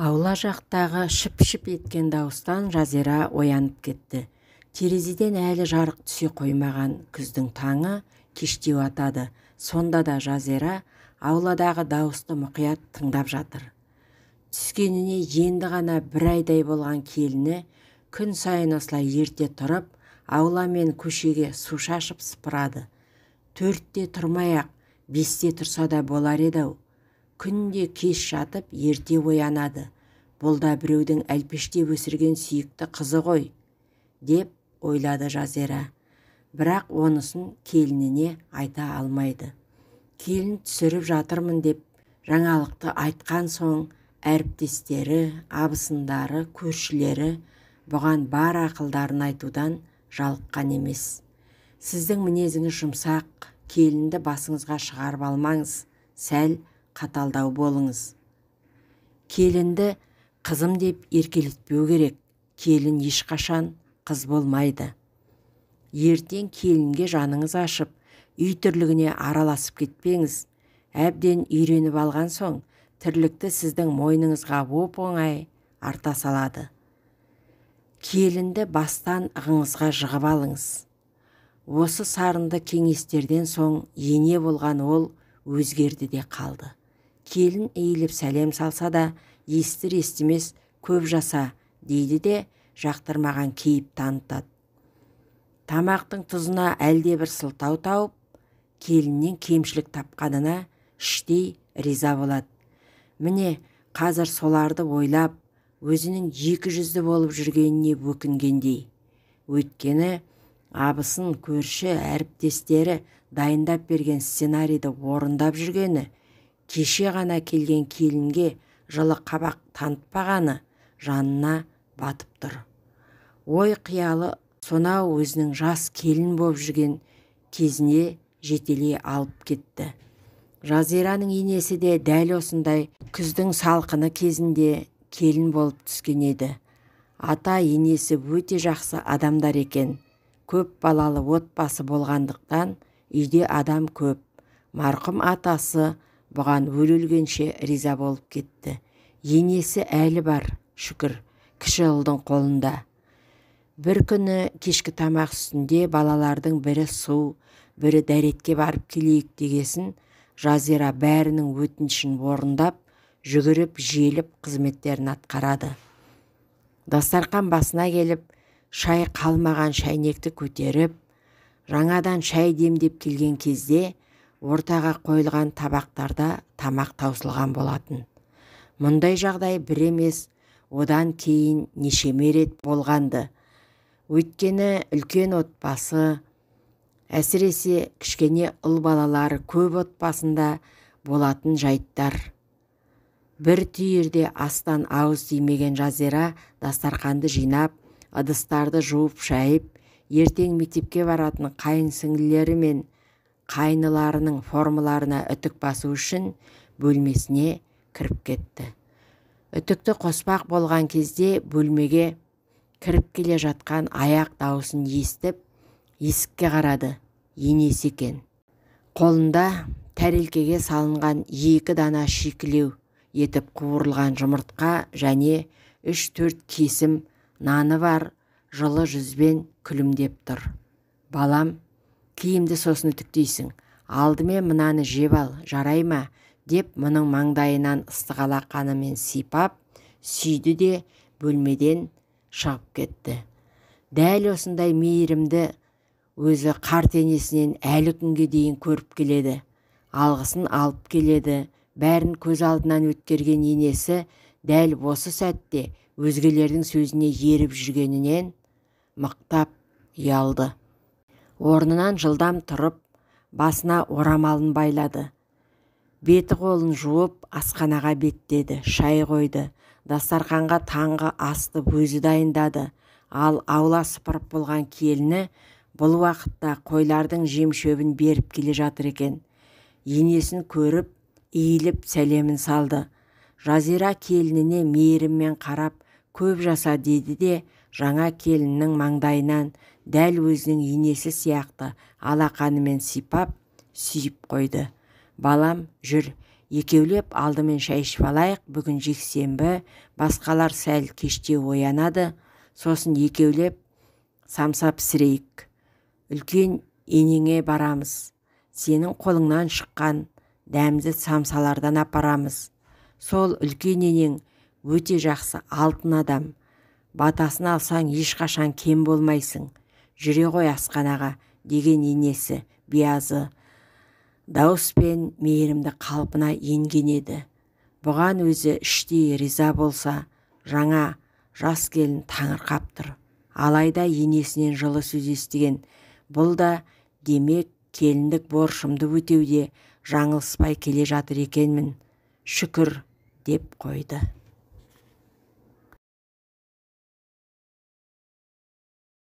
Аула жақтағы шіп-шіп еткен дауыстан Жазира оянып кетті. Терезеден әлі жарық түсе қоймаған күздің таңы кештеу атады. Сонда да Жазира ауладағы дауысты мұқият тыңдап жатыр. Түскеніне енді ғана бір айдай болған келіні күн сайын осылай ерте тұрып, аула мен көшеге су шашып сыпырады. 4-те тұрмай-ақ 5-те тұрса да болар еді-ау. Күнде кеш жатып ерте оянады. Бұл да біреудің әлпештеп өсірген сүйікті қызы ғой, деп ойлады Жазира. Бірақ онысын келініне айта алмайды. Келін түсіріп жатырмын деп жаңалықты айтқан соң, әріптестері, абысындары, көршілері бұған бар ақылдарын айтудан жалыққан емес. Сіздің мінезіңіз жұмсақ, келінді басыңызға шығарып алмаңыз, сәл қаталдау болыңыз. Келінді қызым деп еркелетпеу керек. Келін ешқашан қыз болмайды. Ертең келінге жаныңыз ашып, үй тірлігіне араласып кетпеңіз. Әбден үйреніп алған соң, тірлікті сіздің мойныңызға оп-оңай арта салады. Келінді бастан ығыңызға жығып алыңыз. Осы сарынды кеңестерден соң ене болған ол өзгерді де қалды. Келін eğilіп сәлем салса да, естір-естімес көп жаса дейді де жақтырмаған кейіп танытады. Тамақтың тұзына әлде бір сылтау тауып, келіннен кемшілік тапқанына іштей риза болады. Міне, қазір соларды ойлап, өзінің 200-ді болып жүргеніне өкінгендей. Өйткені абысын, көрші, әріптестері дайындап берген сценарийді орындап жүргені, кеше ғана келген келінге жылы қабақ танытпағаны жанына батып тұр. Ой қиялы сонау өзінің жас келін болып жүрген кезіне жетелей алып кетті. Жазираның енесі де дәл осындай күздің салқыны кезінде келін болып түскен еді. Ата енесі өте жақсы адамдар екен. Көп балалы отбасы болғандықтан үйде адам көп. Марқұм атасы бұған өле-өлгенше риза болып кетті. Енесі әлі бар, шүкір, кіші ұлдың қолында. Бір күні кешкі тамақ үстінде балалардың бірі су, бірі дәретке барып келейік дегесін, Жазира бәрінің өтінішін орындап, жүгіріп, желіп қызметтерін атқарады. Дастархан басына келіп, шай қалмаған шайнекті көтеріп, жаңадан шай демдеп келген кезде ортаға қойылған табақтарда тамақ таусылған болатын. Мұндай жағдай бір емес, одан кейін нешеме рет болғанды. Өйткені үлкен отбасы, әсіресе кішкене ұл балалары көп отбасында болатын жайттар. Бір түйірде астан ауыз тимеген Жазира дастарханды жинап, ыдыстарды жуып шайып, ертең мектепке баратын қайын сіңлілері мен қайныларының формаларына үтік басу үшін бөлмесіне кіріп кетті. Үтікті қоспақ болған кезде бөлмеге кіріп келе жатқан аяқ даусын естіп, есікке қарады. Енесі екен. Қолында тәрелкеге салынған 2 дана шикілеу етіп қуырылған жұмыртқа және 3-4 кесім наны бар, жылы жүзбен күлімдеп тұр. Балам, киімді сосын үтіктейсің. Алдымен мынаны жеп ал, жарай ма? Деп мұның маңдайынан ыстық алақанымен сипап, сүйді де бөлмеден шығып кетті. Дәл осындай мейірімді өзі қарт енесінен әлі күнге дейін көріп келеді. Алғысын алып келеді. Бәрін көз алдынан өткерген енесі дәл осы сәтте өзгелердің сөзіне еріп жүргенінен мықтап ұялды. Орнынан жылдам тұрып, басына орамалын байлады. Беті қолын жуып, асханаға беттеді, шай қойды. Дастарханға таңғы асты өзі дайындады. Ал аула сыпырып болған келіні бұл уақытта қойлардың жем-шөбін беріп келе жатыр екен. Енесін көріп, eğilіп сәлемін салды. Жазира келініне мейіріммен қарап, көп жаса деді де, жаңа келіннің маңдайынан дәл өзінің енесі сияқты алақанымен сипап, сүйіп қойды. Балам, жүр, Екеулеп алдымен шай ішіп алайық, бүгін жексенбі, басқалар сәл кеште оянады, сосын екеулеп самса пісірейік. Үлкен енеңе барамыз, сенің қолыңнан шыққан дәмді самсалардан апарамыз. Сол үлкен енең өте жақсы алтын адам, батасын алсаң ешқашан кем болмайсың, жүре ғой асханаға деген енесі биязы дауыспен мейірімді қалпына енген еді. Бұған өзі іштей риза болса, жаңа жас келін таңырқап тұр. Алайда енесінен жылы сөз естіген. Бұл да демек келіндік борышымды өтеуде жаңылыспай келе жатыр екенмін. Шүкір деп қойды.